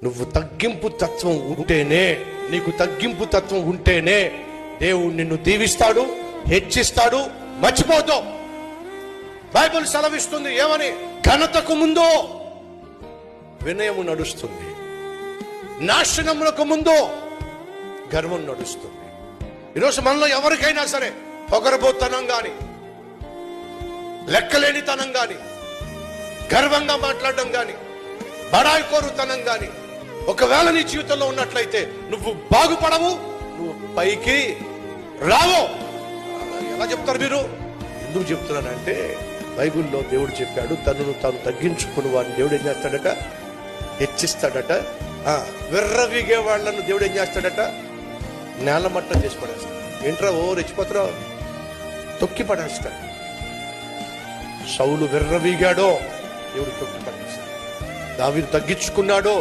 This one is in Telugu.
నువ్వు తగ్గింపు తత్వం ఉంటేనే, నీకు తగ్గింపు తత్వం ఉంటేనే దేవుడు నిన్ను దీవిస్తాడు, హెచ్చిస్తాడు, మర్చిపోతావు. బైబిల్ సెలవిస్తుంది ఏమని? ఘనతకు ముందు వినయము నడుస్తుంది, నాశనములకు ముందు గర్వం నడుస్తుంది. ఈరోజు మనలో ఎవరికైనా సరే పొగరబోతనం గాని, లెక్కలేనితనం గాని, గర్వంగా మాట్లాడడం గాని, బడాయి కోరుతనం గాని ఒకవేళ నీ జీవితంలో ఉన్నట్లయితే నువ్వు బాగుపడవు, నువ్వు పైకి రావు. ఎలా చెప్తారు మీరు? ఎందుకు చెప్తున్నానంటే బైబిల్లో దేవుడు చెప్పాడు, తనను తాను తగ్గించుకుని వాడిని దేవుడు ఏం చేస్తాడట? హెచ్చిస్తాడట. విర్రవీగే వాళ్ళను దేవుడు ఏం చేస్తాడట? నేలమట్టం చేసి పడేస్తాడు. ఏంట్రా ఓ రెచ్చిపోతారో? తొక్కి పడేస్తాడు. సౌలు విర్రవీగాడో, దేవుడు తొక్కి పడేస్తాడు. దావీదు తగ్గించుకున్నాడో,